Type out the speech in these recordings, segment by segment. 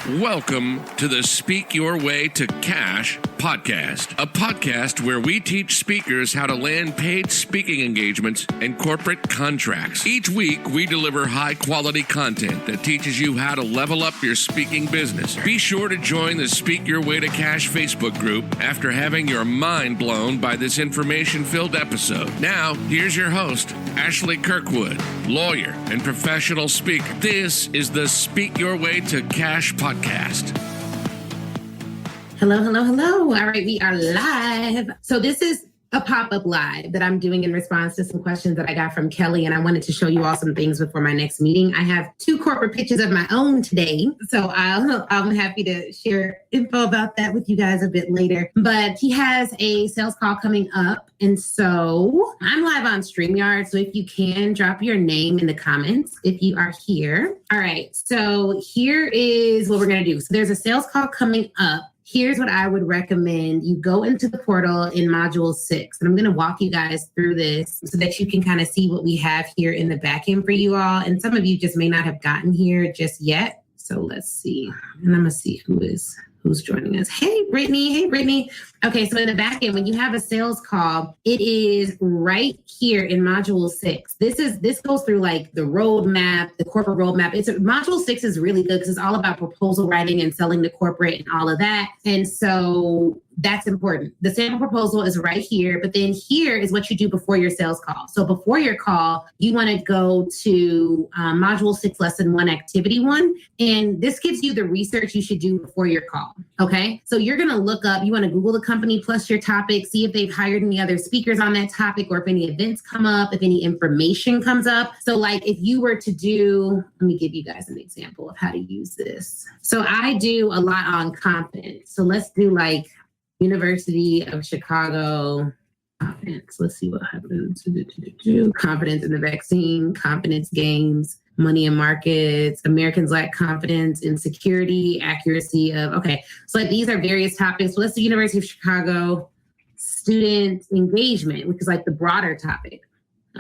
Welcome to the Speak Your Way to Cash podcast, a podcast where we teach speakers how to land paid speaking engagements and corporate contracts. Each week, we deliver high-quality content that teaches you how to level up your speaking business. Be sure to join the Speak Your Way to Cash Facebook group after having your mind blown by this information-filled episode. Now, here's your host, Ashley Kirkwood, lawyer and professional speaker. This is the Speak Your Way to Cash podcast. Hello. All right, we are live. So this is a pop-up live that I'm doing in response to some questions that I got from Kelly, and I wanted to show you all some things before my next meeting. I have 2 corporate pitches of my own today, so I'm happy to share info about that with you guys a bit later. But he has a sales call coming up, and so I'm live on StreamYard, so if you can, drop your name in the comments if you are here. All right, so here is what we're going to do. So there's a sales call coming up. Here's what I would recommend. You go into the portal in module 6, and I'm going to walk you guys through this so that you can kind of see what we have here in the back end for you all. And some of you just may not have gotten here just yet. So let's see. And I'm going to see who's joining us. Hey, Brittany. Okay, so in the back end, when you have a sales call, it is right here in module 6. This goes through like the roadmap, the corporate roadmap. Module 6 is really good because it's all about proposal writing and selling to corporate and all of that. And so that's important. The sample proposal is right here, but then here is what you do before your sales call. So before your call, you want to go to module 6, lesson 1, activity 1. And this gives you the research you should do before your call. Okay. So you're going to look up, you want to Google the company plus your topic, see if they've hired any other speakers on that topic or if any events come up, if any information comes up. So like if you were to do, let me give you guys an example of how to use this. So I do a lot on confidence. So let's do like University of Chicago confidence. Let's see what happens. Confidence in the vaccine, confidence games, money in markets, Americans lack confidence in security, accuracy of, okay. So like these are various topics. So let's do University of Chicago student engagement, which is like the broader topic.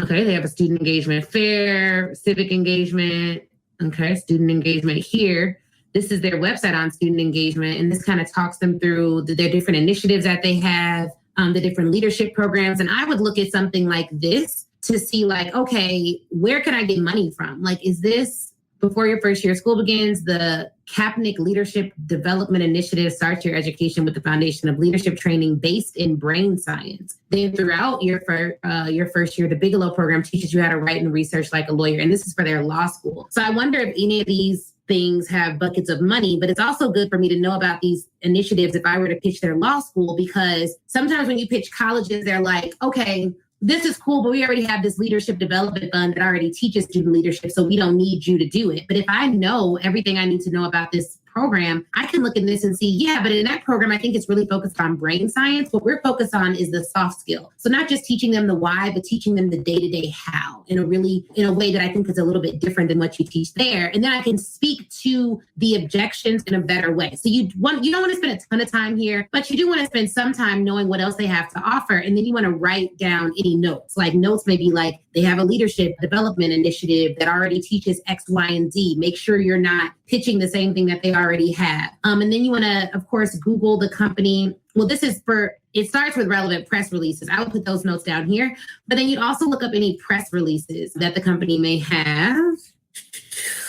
Okay, they have a student engagement fair, civic engagement. Okay, student engagement here. This is their website on student engagement, and this kind of talks them through their different initiatives that they have, the different leadership programs. And I would look at something like this to see like, okay, where can I get money from? Like, is this before your first year of school begins, the Kapnick Leadership Development Initiative starts your education with the foundation of leadership training based in brain science. Then throughout your first year, the Bigelow program teaches you how to write and research like a lawyer. And this is for their law school. So I wonder if any of these things have buckets of money, but it's also good for me to know about these initiatives if I were to pitch their law school, because sometimes when you pitch colleges, they're like, okay, this is cool, but we already have this leadership development fund that already teaches student leadership, so we don't need you to do it. But if I know everything I need to know about this program, I can look at this and see, yeah, but in that program, I think it's really focused on brain science. What we're focused on is the soft skill. So not just teaching them the why, but teaching them the day-to-day how in a way that I think is a little bit different than what you teach there. And then I can speak to the objections in a better way. So you don't want to spend a ton of time here, but you do want to spend some time knowing what else they have to offer. And then you want to write down any notes. Like notes may be like, they have a leadership development initiative that already teaches X, Y, and Z. Make sure you're not pitching the same thing that they already have. And then you want to, of course, Google the company. Well, it starts with relevant press releases. I will put those notes down here. But then you'd also look up any press releases that the company may have.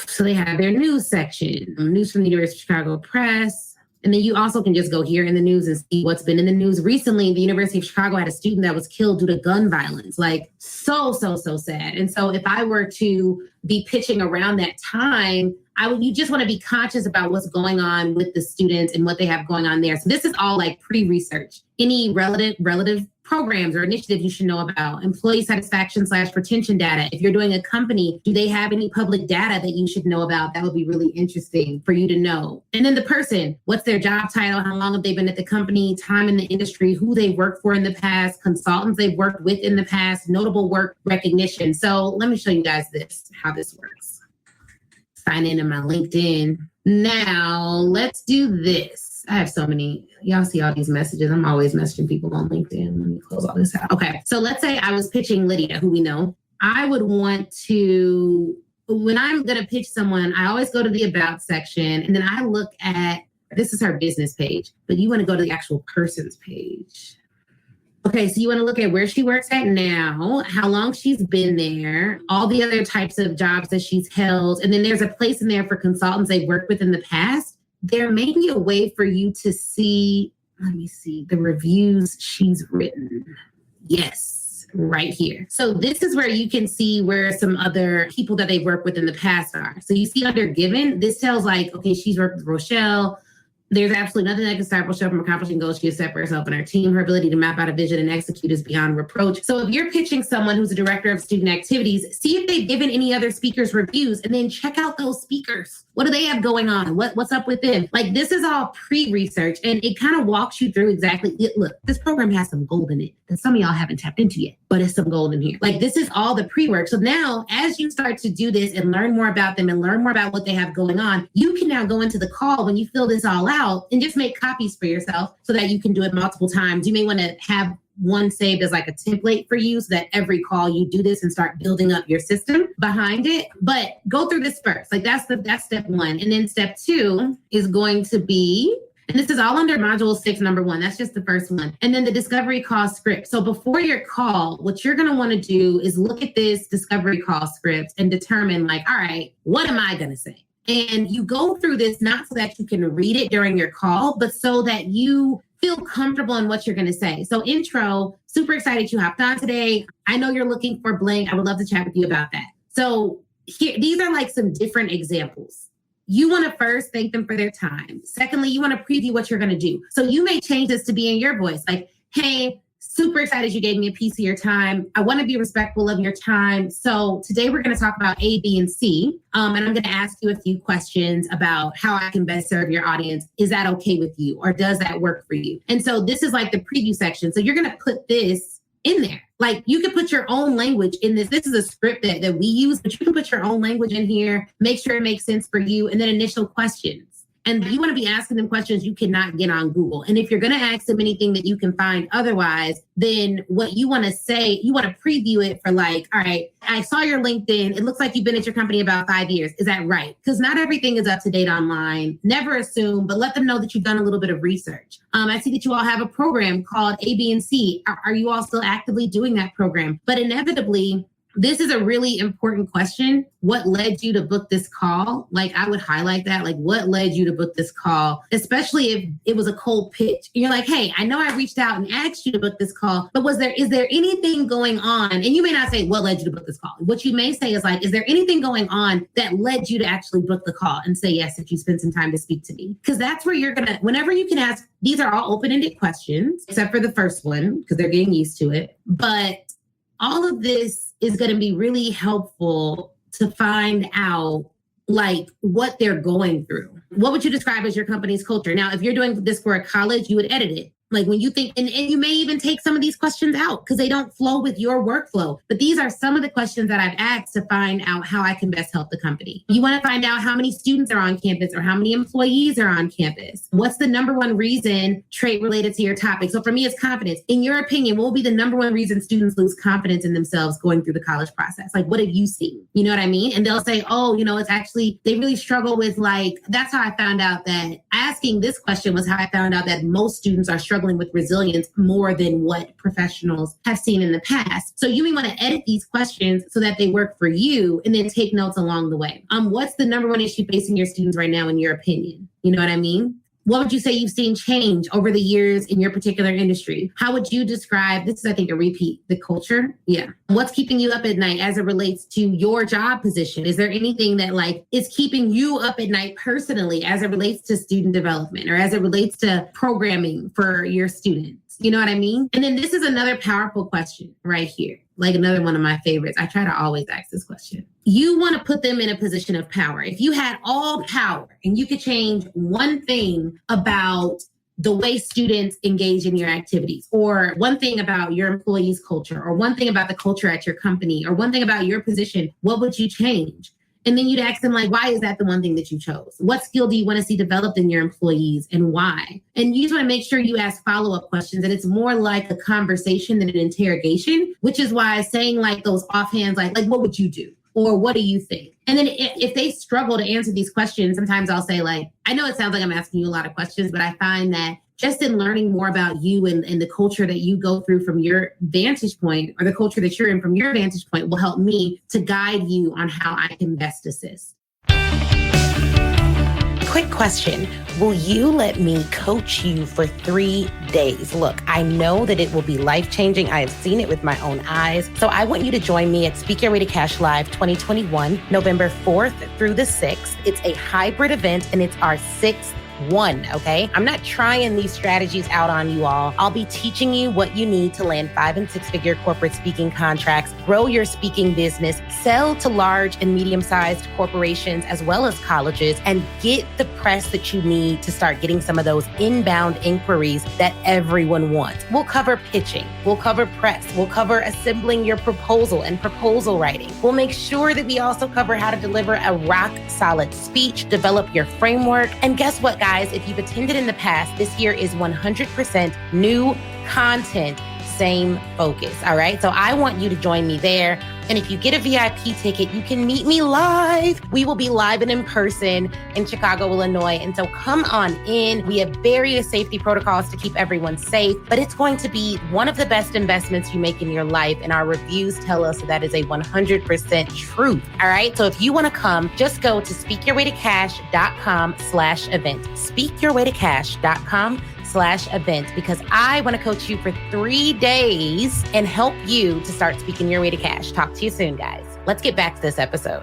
So they have their news section, news from the University of Chicago Press. And then you also can just go here in the news and see what's been in the news. Recently, the University of Chicago had a student that was killed due to gun violence. Like so sad. And so if I were to be pitching around that time, you just want to be conscious about what's going on with the students and what they have going on there. So this is all like pre-research. Any relative programs or initiatives you should know about. Employee satisfaction / retention data. If you're doing a company, do they have any public data that you should know about? That would be really interesting for you to know. And then the person, what's their job title? How long have they been at the company? Time in the industry, who they worked for in the past, consultants they've worked with in the past, notable work recognition. So let me show you guys how this works. Sign in my LinkedIn. Now let's do this. I have so many, y'all see all these messages. I'm always messaging people on LinkedIn. Let me close all this out. Okay. So let's say I was pitching Lydia, who we know. I would want to when I'm going to pitch someone, I always go to the about section and then I look at, this is her business page, but you want to go to the actual person's page. Okay, so you want to look at where she works at now, how long she's been there, all the other types of jobs that she's held. And then there's a place in there for consultants they've worked with in the past. There may be a way for you to see, let me see, the reviews she's written. Yes, right here. So this is where you can see where some other people that they've worked with in the past are. So you see under given, this tells like, okay, she's worked with Rochelle. There's absolutely nothing that can stop Rochelle from accomplishing goals she has set for herself and her team. Her ability to map out a vision and execute is beyond reproach. So if you're pitching someone who's a director of student activities, see if they've given any other speakers reviews and then check out those speakers. What do they have going on? What's up with them? Like this is all pre-research and it kind of walks you through exactly, look, this program has some gold in it that some of y'all haven't tapped into yet, but it's some gold in here. Like this is all the pre-work. So now as you start to do this and learn more about them and learn more about what they have going on, you can now go into the call when you fill this all out and just make copies for yourself so that you can do it multiple times. You may want to have one saved as like a template for you so that every call you do this and start building up your system behind it. But go through this first. Like that's step one. And then step two is going to be, and this is all under module 6, number 1. That's just the first one. And then the discovery call script. So before your call, what you're going to want to do is look at this discovery call script and determine like, all right, what am I going to say? And you go through this not so that you can read it during your call, but so that you feel comfortable in what you're going to say. So intro, super excited you hopped on today. I know you're looking for blank. I would love to chat with you about that. So here, these are like some different examples. You want to first thank them for their time. Secondly, you want to preview what you're going to do. So you may change this to be in your voice. Like, hey, super excited you gave me a piece of your time. I want to be respectful of your time. So today we're going to talk about A, B, and C. And I'm going to ask you a few questions about how I can best serve your audience. Is that okay with you? Or does that work for you? And so this is like the preview section. So you're going to put this in there. Like you can put your own language in this. This is a script that we use, but you can put your own language in here, make sure it makes sense for you, and then initial questions. And you want to be asking them questions you cannot get on Google. And if you're going to ask them anything that you can find otherwise, then what you want to say, you want to preview it for like, all right, I saw your LinkedIn. It looks like you've been at your company about 5 years. Is that right? Because not everything is up to date online. Never assume, but let them know that you've done a little bit of research. I see that you all have a program called A, B, and C. Are you all still actively doing that program? But inevitably, this is a really important question. What led you to book this call? Like I would highlight that, like what led you to book this call, especially if it was a cold pitch. You're like, hey, I know I reached out and asked you to book this call, but is there anything going on? And you may not say what led you to book this call. What you may say is like, is there anything going on that led you to actually book the call and say yes if you spend some time to speak to me? Because that's where you're gonna, whenever you can ask, these are all open-ended questions, except for the first one, because they're getting used to it. But all of this is going to be really helpful to find out like what they're going through. What would you describe as your company's culture? Now, if you're doing this for a college, you would edit it. Like when you think, and you may even take some of these questions out because they don't flow with your workflow. But these are some of the questions that I've asked to find out how I can best help the company. You want to find out how many students are on campus or how many employees are on campus. What's the number one reason trait related to your topic? So for me, it's confidence. In your opinion, what will be the number one reason students lose confidence in themselves going through the college process? Like, what have you seen? You know what I mean? And they'll say, oh, it's actually, they really struggle with like, that's how I found out that asking this question was how I found out that most students are struggling with resilience more than what professionals have seen in the past. So you may want to edit these questions so that they work for you and then take notes along the way. What's the number one issue facing your students right now in your opinion? You know what I mean? What would you say you've seen change over the years in your particular industry? How would you describe, this is, I think, a repeat, the culture? Yeah. What's keeping you up at night as it relates to your job position? Is there anything that like is keeping you up at night personally as it relates to student development or as it relates to programming for your students? You know what I mean? And then this is another powerful question right here. Like another one of my favorites. I try to always ask this question. You want to put them in a position of power. If you had all power and you could change one thing about the way students engage in your activities, or one thing about your employees' culture, or one thing about the culture at your company, or one thing about your position, what would you change? And then you'd ask them, like, why is that the one thing that you chose? What skill do you want to see developed in your employees and why? And you just want to make sure you ask follow-up questions. And it's more like a conversation than an interrogation, which is why saying like those offhands, like what would you do? Or what do you think? And then if they struggle to answer these questions, sometimes I'll say like, I know it sounds like I'm asking you a lot of questions, but I find that just in learning more about you and the culture that you go through from your vantage point, or the culture that you're in from your vantage point, will help me to guide you on how I can best assist. Quick question. Will you let me coach you for 3 days? Look, I know that it will be life-changing. I have seen it with my own eyes. So I want you to join me at Speak Your Way to Cash Live 2021, November 4th through the 6th. It's a hybrid event and it's our 6th one, okay? I'm not trying these strategies out on you all. I'll be teaching you what you need to land 5- and 6-figure corporate speaking contracts, grow your speaking business, sell to large and medium-sized corporations as well as colleges, and get the press that you need to start getting some of those inbound inquiries that everyone wants. We'll cover pitching. We'll cover press. We'll cover assembling your proposal and proposal writing. We'll make sure that we also cover how to deliver a rock-solid speech, develop your framework, and guess what, guys? If you've attended in the past, this year is 100% new content, same focus, all right? So I want you to join me there. And if you get a VIP ticket, you can meet me live. We will be live and in person in Chicago, Illinois. And so come on in. We have various safety protocols to keep everyone safe, but it's going to be one of the best investments you make in your life. And our reviews tell us that is a 100% truth. All right. So if you want to come, just go to speakyourwaytocash.com/event. Speakyourwaytocash.com/event, because I want to coach you for 3 days and help you to start speaking your way to cash. Talk to you soon, guys. Let's get back to this episode.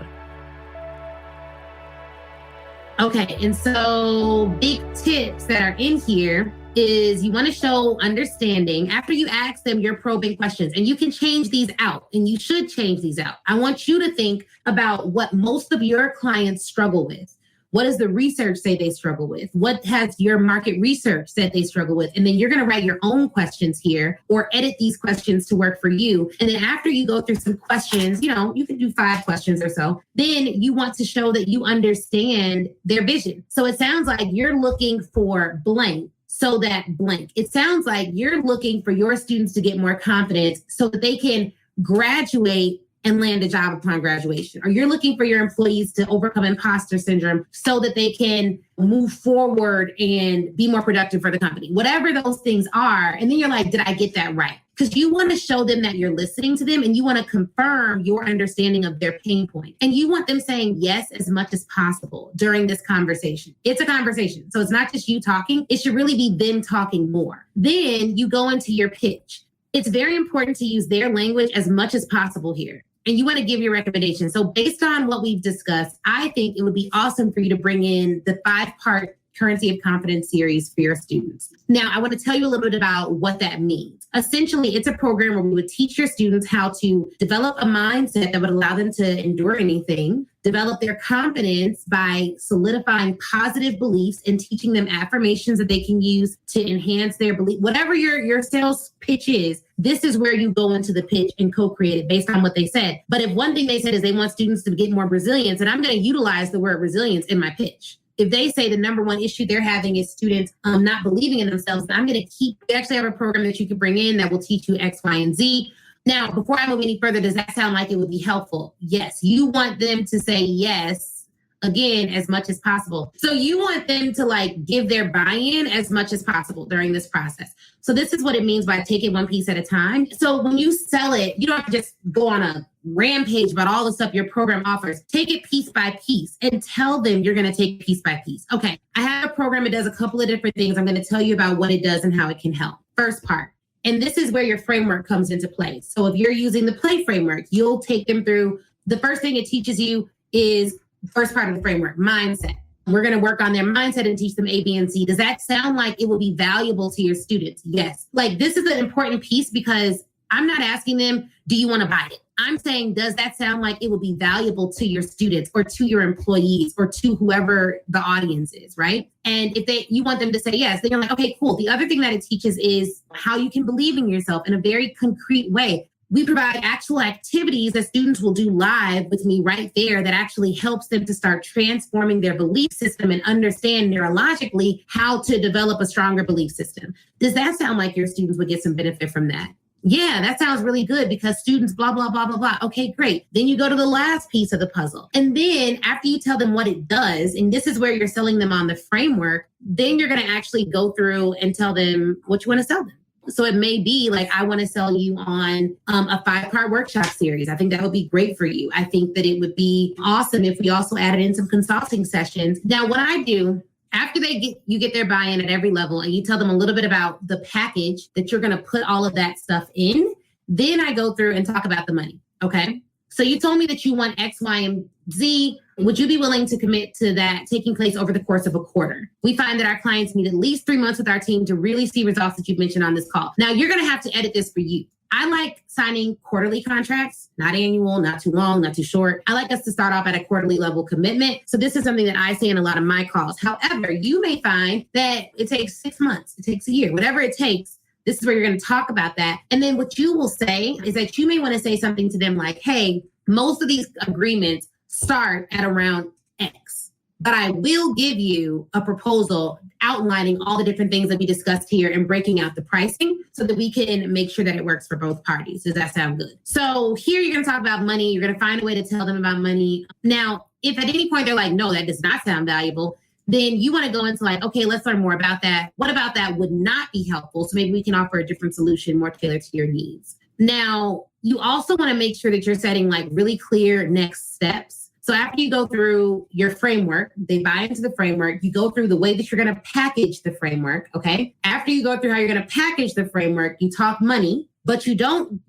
Okay, and so big tips that are in here is you want to show understanding after you ask them your probing questions, and you can change these out, and you should change these out. I want you to think about what most of your clients struggle with. What does the research say they struggle with? What has your market research said they struggle with? And then you're going to write your own questions here or edit these questions to work for you. And then after you go through some questions, you can do 5 questions or so. Then you want to show that you understand their vision. So it sounds like you're looking for blank, so that blank. It sounds like you're looking for your students to get more confidence so that they can graduate and land a job upon graduation. Or you're looking for your employees to overcome impostor syndrome so that they can move forward and be more productive for the company. Whatever those things are. And then you're like, did I get that right? Because you want to show them that you're listening to them and you want to confirm your understanding of their pain point. And you want them saying yes as much as possible during this conversation. It's a conversation. So it's not just you talking. It should really be them talking more. Then you go into your pitch. It's very important to use their language as much as possible here. And you want to give your recommendation. So based on what we've discussed, I think it would be awesome for you to bring in the 5-part Currency of Confidence series for your students. Now, I want to tell you a little bit about what that means. Essentially, it's a program where we would teach your students how to develop a mindset that would allow them to endure anything, develop their confidence by solidifying positive beliefs and teaching them affirmations that they can use to enhance their belief. Whatever your sales pitch is, this is where you go into the pitch and co-create it based on what they said. But if one thing they said is they want students to get more resilience, and I'm going to utilize the word resilience in my pitch. If they say the number one issue they're having is students not believing in themselves, I'm going to we actually have a program that you can bring in that will teach you X, Y, and Z. Now, before I move any further, does that sound like it would be helpful? Yes. You want them to say yes, again, as much as possible. So you want them to give their buy-in as much as possible during this process. So this is what it means by take it one piece at a time. So when you sell it, you don't have to just go on a rampage about all the stuff your program offers. Take it piece by piece and tell them you're going to take piece by piece. Okay, I have a program that does a couple of different things. I'm going to tell you about what it does and how it can help. First part. And this is where your framework comes into play. So if you're using the play framework, you'll take them through. The first thing it teaches you is first part of the framework, mindset. We're going to work on their mindset and teach them A, B, and C. Does that sound like it will be valuable to your students? Yes. This is an important piece because I'm not asking them, do you want to buy it? I'm saying, does that sound like it will be valuable to your students or to your employees or to whoever the audience is, right? And if you want them to say yes, then you're like, okay, cool. The other thing that it teaches is how you can believe in yourself in a very concrete way. We provide actual activities that students will do live with me right there that actually helps them to start transforming their belief system and understand neurologically how to develop a stronger belief system. Does that sound like your students would get some benefit from that? Yeah, that sounds really good because students, blah, blah, blah, blah, blah. Okay, great. Then you go to the last piece of the puzzle. And then after you tell them what it does, and this is where you're selling them on the framework, then you're going to actually go through and tell them what you want to sell them. So it may be like, I want to sell you on a 5-part workshop series. I think that would be great for you. I think that it would be awesome if we also added in some consulting sessions. Now, what I do after you get their buy-in at every level and you tell them a little bit about the package that you're going to put all of that stuff in, then I go through and talk about the money. Okay. So you told me that you want X, Y, and Z. Would you be willing to commit to that taking place over the course of a quarter? We find that our clients need at least 3 months with our team to really see results that you've mentioned on this call. Now you're going to have to edit this for you. I like signing quarterly contracts, not annual, not too long, not too short. I like us to start off at a quarterly level commitment. So this is something that I say in a lot of my calls. However, you may find that it takes 6 months, it takes a year, whatever it takes. This is where you're going to talk about that. And then what you will say is that you may want to say something to them like, hey, most of these agreements start at around X, but I will give you a proposal outlining all the different things that we discussed here and breaking out the pricing so that we can make sure that it works for both parties. Does that sound good? So here you're going to talk about money. You're going to find a way to tell them about money. Now, if at any point they're like, no, that does not sound valuable, then you want to go into like, okay, let's learn more about that. What about that would not be helpful? So maybe we can offer a different solution more tailored to your needs. Now, you also want to make sure that you're setting like really clear next steps. So after you go through your framework, they buy into the framework, you go through the way that you're going to package the framework, okay? After you go through how you're going to package the framework, you talk money, but you don't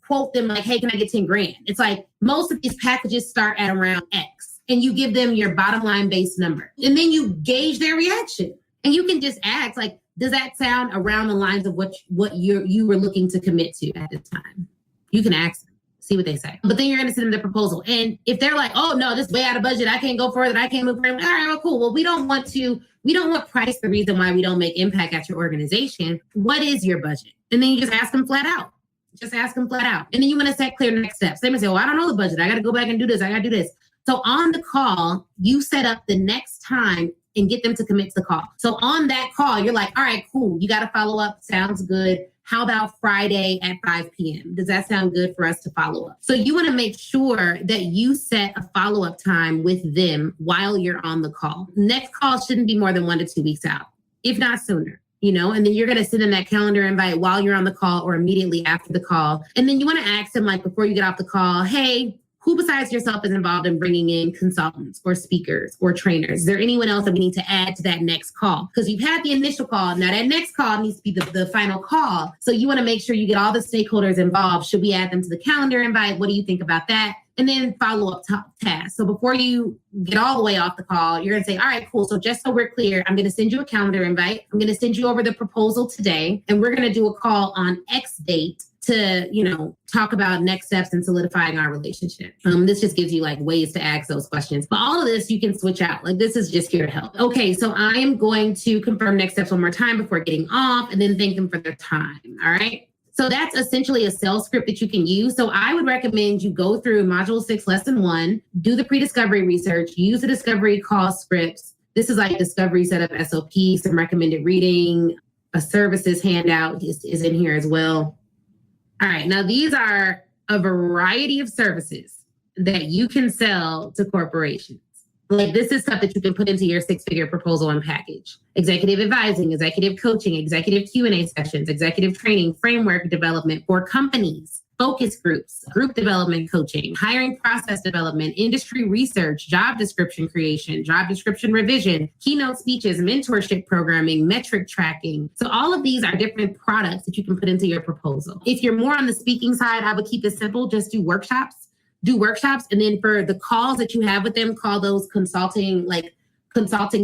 quote them like, hey, can I get 10 grand? It's like most of these packages start at around X and you give them your bottom line base number. And then you gauge their reaction. And you can just ask like, does that sound around the lines of what you were looking to commit to at the time? You can ask them. See what they say. But then you're going to send them the proposal. And if they're like, oh, no, this is way out of budget. I can't go further. I can't move further. All right, well, cool. Well, we don't want price the reason why we don't make impact at your organization. What is your budget? And then you just ask them flat out. Just ask them flat out. And then you want to set clear next steps. They may say, well, I don't know the budget. I got to go back and do this. I got to do this. So on the call, you set up the next time and get them to commit to the call. So on that call, you're like, all right, cool. You got to follow up. Sounds good. How about Friday at 5 p.m.? Does that sound good for us to follow up? So you want to make sure that you set a follow-up time with them while you're on the call. Next call shouldn't be more than 1 to 2 weeks out, if not sooner, and then you're going to send them that calendar invite while you're on the call or immediately after the call. And then you want to ask them like before you get off the call, hey, who besides yourself is involved in bringing in consultants or speakers or trainers? Is there anyone else that we need to add to that next call? Because you've had the initial call. Now that next call needs to be the final call. So you want to make sure you get all the stakeholders involved. Should we add them to the calendar invite? What do you think about that? And then follow-up tasks. So before you get all the way off the call, you're going to say, all right, cool. So just so we're clear, I'm going to send you a calendar invite. I'm going to send you over the proposal today. And we're going to do a call on X date to, talk about next steps and solidifying our relationship. This just gives you like ways to ask those questions. But all of this you can switch out. Like this is just here to help. Okay, so I am going to confirm next steps one more time before getting off and then thank them for their time. All right. So that's essentially a sales script that you can use. So I would recommend you go through Module 6, Lesson 1, do the pre-discovery research, use the discovery call scripts. This is like discovery setup SOP, some recommended reading, a services handout is in here as well. All right, now these are a variety of services that you can sell to corporations. Like this is stuff that you can put into your 6-figure proposal and package. Executive advising, executive coaching, executive Q&A sessions, executive training, framework development for companies, focus groups, group development coaching, hiring process development, industry research, job description creation, job description revision, keynote speeches, mentorship programming, metric tracking. So all of these are different products that you can put into your proposal. If you're more on the speaking side, I would keep it simple. Just do workshops. And then for the calls that you have with them, call those consulting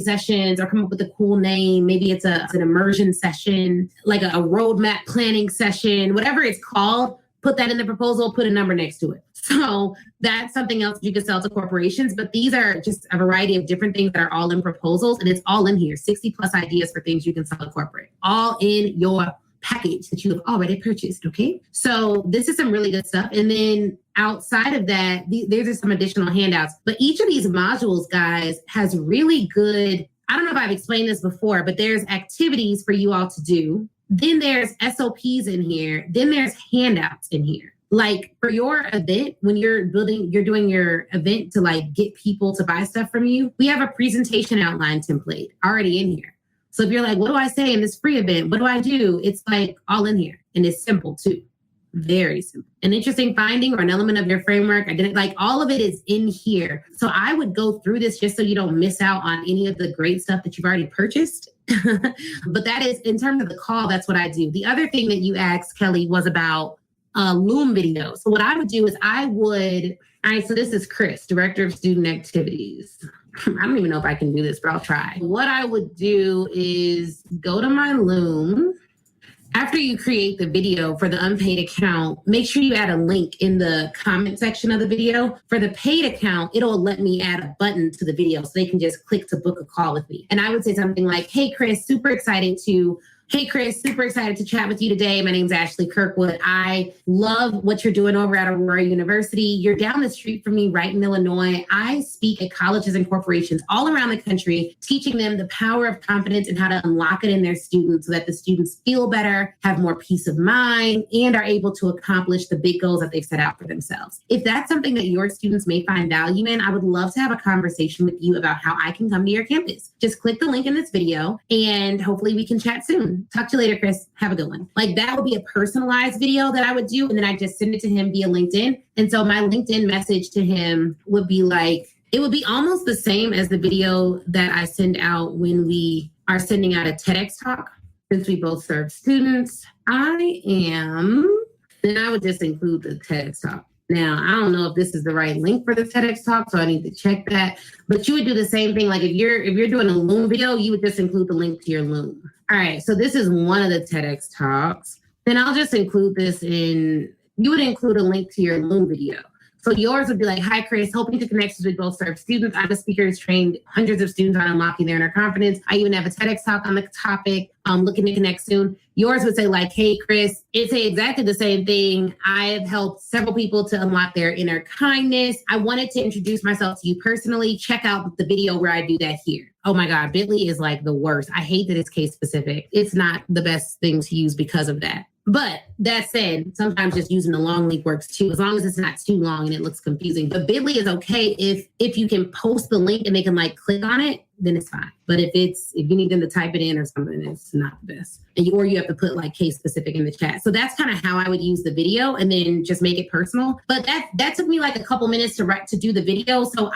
sessions or come up with a cool name. Maybe it's an immersion session, like a roadmap planning session, whatever it's called. Put that in the proposal, put a number next to it. So that's something else you can sell to corporations. But these are just a variety of different things that are all in proposals. And it's all in here, 60 plus ideas for things you can sell to corporate, all in your package that you have already purchased. Okay. So this is some really good stuff. And then outside of that, there's just some additional handouts. But each of these modules, guys, has really good, I don't know if I've explained this before, but there's activities for you all to do Then there's SOPs in here. Then there's handouts in here. Like for your event, when you're doing your event to like get people to buy stuff from you, we have a presentation outline template already in here. So if you're like, what do I say in this free event? What do I do? It's like all in here. And it's simple too. Very simple. An interesting finding or an element of your framework. I didn't like all of it is in here. So I would go through this just so you don't miss out on any of the great stuff that you've already purchased. But that is in terms of the call, that's what I do. The other thing that you asked, Kelly, was about Loom video. So what I would do is all right, so this is Chris, Director of Student Activities. I don't even know if I can do this, but I'll try. What I would do is go to my Loom. After you create the video for the unpaid account, make sure you add a link in the comment section of the video. For the paid account, it'll let me add a button to the video so they can just click to book a call with me. And I would say something like, hey, Chris, super excited to chat with you today. My name's Ashley Kirkwood. I love what you're doing over at Aurora University. You're down the street from me right in Illinois. I speak at colleges and corporations all around the country, teaching them the power of confidence and how to unlock it in their students so that the students feel better, have more peace of mind, and are able to accomplish the big goals that they've set out for themselves. If that's something that your students may find value in, I would love to have a conversation with you about how I can come to your campus. Just click the link in this video and hopefully we can chat soon. Talk to you later, Chris. Have a good one. Like that would be a personalized video that I would do. And then I just send it to him via LinkedIn. And so my LinkedIn message to him would be like, it would be almost the same as the video that I send out when we are sending out a TEDx talk. Since we both serve students, then I would just include the TEDx talk. Now, I don't know if this is the right link for the TEDx talk, so I need to check that. But you would do the same thing. Like if you're doing a Loom video, you would just include the link to your Loom. All right, so this is one of the TEDx talks. Then I'll just include this you would include a link to your Loom video. So yours would be like, hi, Chris, hoping to connect with both serve students. I'm a speaker who's trained hundreds of students on unlocking their inner confidence. I even have a TEDx talk on the topic. I'm looking to connect soon. Yours would say like, hey, Chris, it's exactly the same thing. I've helped several people to unlock their inner kindness. I wanted to introduce myself to you personally. Check out the video where I do that here. Oh my God, Bitly is like the worst. I hate that it's case specific. It's not the best thing to use because of that. But that said, sometimes just using the long link works too, as long as it's not too long and it looks confusing. But Bitly is okay if you can post the link and they can like click on it, then it's fine. But if you need them to type it in or something, it's not the best. Or you have to put like case specific in the chat. So that's kind of how I would use the video and then just make it personal. But that took me like a couple minutes to do the video. So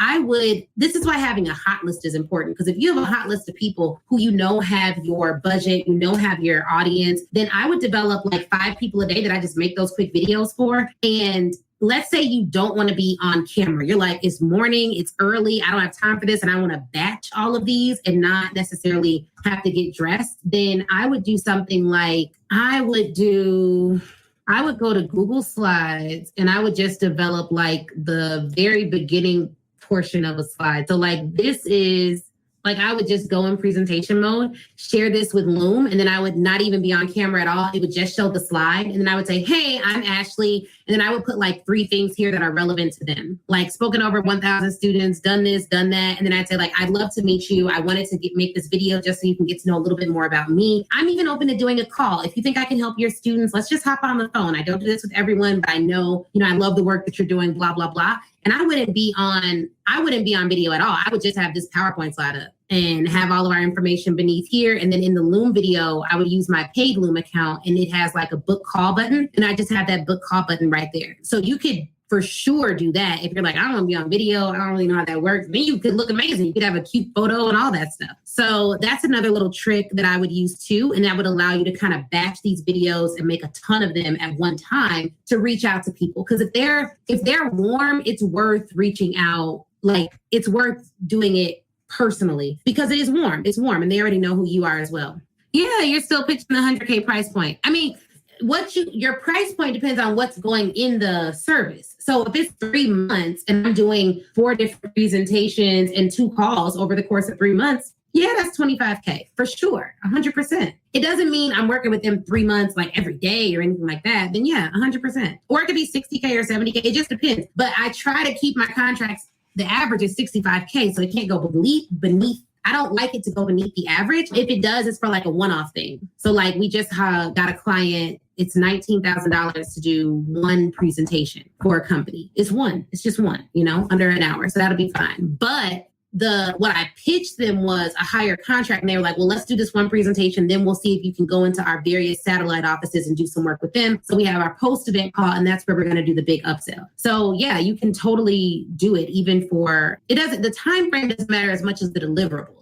this is why having a hot list is important. Because if you have a hot list of people who you know have your budget, have your audience, then I would develop like 5 people a day that I just make those quick videos for. And let's say you don't want to be on camera. You're like, it's morning, it's early, I don't have time for this, and I want to batch all of these and not necessarily have to get dressed. Then I would do something like, I would go to Google Slides and I would just develop like the very beginning portion of a slide. So like this is, like I would just go in presentation mode, share this with Loom, and then I would not even be on camera at all. It would just show the slide. And then I would say, hey, I'm Ashley. And then I would put like 3 things here that are relevant to them. Like spoken over 1,000 students, done this, done that. And then I'd say like, I'd love to meet you. I wanted to make this video just so you can get to know a little bit more about me. I'm even open to doing a call. If you think I can help your students, let's just hop on the phone. I don't do this with everyone, but I know, I love the work that you're doing, blah, blah, blah. And I wouldn't be on video at all. I would just have this PowerPoint slide up and have all of our information beneath here. And then in the Loom video, I would use my paid Loom account and it has like a book call button. And I just have that book call button right there. So you could for sure do that. If you're like, I don't want to be on video, I don't really know how that works, then you could look amazing. You could have a cute photo and all that stuff. So that's another little trick that I would use too. And that would allow you to kind of batch these videos and make a ton of them at one time to reach out to people. Because if they're warm, it's worth reaching out. Like it's worth doing it personally because it is warm. It's warm and they already know who you are as well. Yeah, you're still pitching the 100K price point. I mean, your price point depends on what's going in the service. So if it's 3 months and I'm doing 4 different presentations and 2 calls over the course of 3 months, yeah, that's $25K for sure, 100%. It doesn't mean I'm working with them 3 months like every day or anything like that. Then yeah, 100%. Or it could be 60K or 70K. It just depends. But I try to keep my contracts, the average is 65K, so it can't go beneath I don't like it to go beneath the average. If it does, it's for like a one-off thing. So like we just got a client, it's $19,000 to do one presentation for a company. It's just one, under an hour. So that'll be fine. But what I pitched them was a higher contract. And they were like, well, let's do this one presentation. Then we'll see if you can go into our various satellite offices and do some work with them. So we have our post-event call, and that's where we're going to do the big upsell. So yeah, you can totally do it even the time frame doesn't matter as much as the deliverables.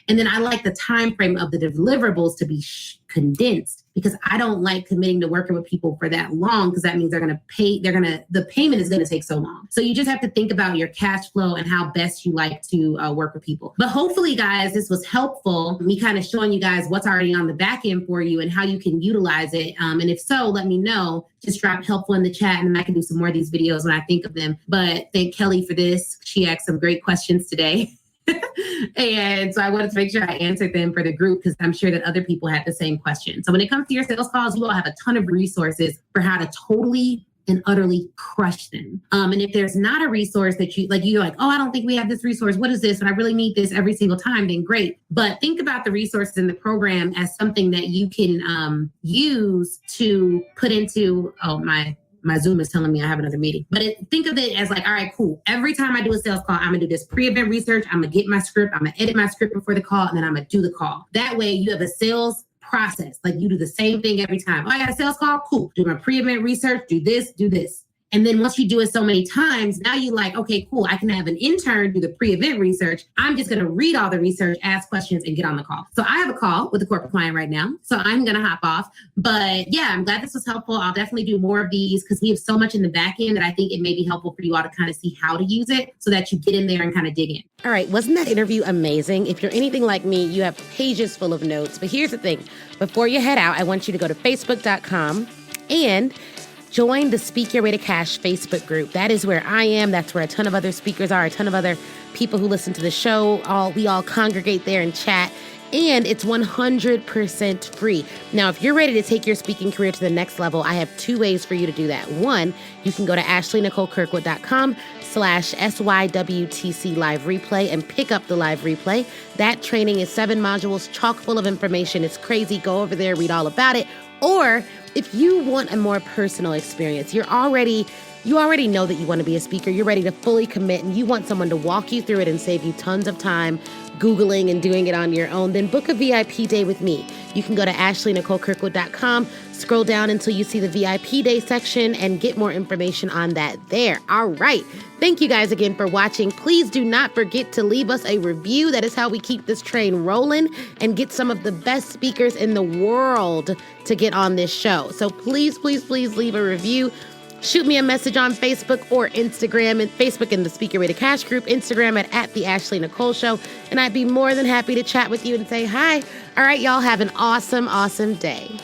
And then I like the time frame of the deliverables to be condensed, because I don't like committing to working with people for that long, because that means the payment is going to take so long. So you just have to think about your cash flow and how best you like to work with people. But hopefully, guys, this was helpful. Me kind of showing you guys what's already on the back end for you and how you can utilize it. And if so, let me know. Just drop helpful in the chat, and then I can do some more of these videos when I think of them. But thank Kelly for this. She asked some great questions today. And so I wanted to make sure I answered them for the group, because I'm sure that other people had the same question. So when it comes to your sales calls, you all have a ton of resources for how to totally and utterly crush them. And if there's not a resource that you're like, oh, I don't think we have this resource. What is this? And I really need this every single time, then great. But think about the resources in the program as something that you can use to put into, my Zoom is telling me I have another meeting. But think of it as like, all right, cool. Every time I do a sales call, I'm going to do this pre-event research. I'm going to get my script. I'm going to edit my script before the call, and then I'm going to do the call. That way you have a sales process. Like you do the same thing every time. Oh, I got a sales call? Cool. Do my pre-event research, do this, do this. And then once you do it so many times, now you're like, okay, cool. I can have an intern do the pre-event research. I'm just going to read all the research, ask questions, and get on the call. So I have a call with a corporate client right now. So I'm going to hop off. But yeah, I'm glad this was helpful. I'll definitely do more of these, because we have so much in the back end that I think it may be helpful for you all to kind of see how to use it so that you get in there and kind of dig in. All right. Wasn't that interview amazing? If you're anything like me, you have pages full of notes. But here's the thing. Before you head out, I want you to go to facebook.com and join the Speak Your Way to Cash Facebook group. That is where I am. That's where a ton of other speakers are, a ton of other people who listen to the show. We all congregate there and chat. And it's 100% free. Now, if you're ready to take your speaking career to the next level, I have 2 ways for you to do that. One, you can go to ashleynicolekirkwood.com/SYWTC live replay and pick up the live replay. That training is 7 modules, chock full of information. It's crazy. Go over there, read all about it. Or if you want a more personal experience, you already know that you want to be a speaker, you're ready to fully commit, and you want someone to walk you through it and save you tons of time Googling and doing it on your own, then book a VIP day with me. You can go to ashleynicolekirkwood.com, scroll down until you see the VIP day section, and get more information on that there. All right. Thank you guys again for watching. Please do not forget to leave us a review. That is how we keep this train rolling and get some of the best speakers in the world to get on this show. So please, please, please leave a review. Shoot me a message on Facebook or Instagram, and Facebook in the Speak Your Way to Cash group, Instagram at the Ashley Nicole Show. And I'd be more than happy to chat with you and say hi. All right, y'all have an awesome, awesome day.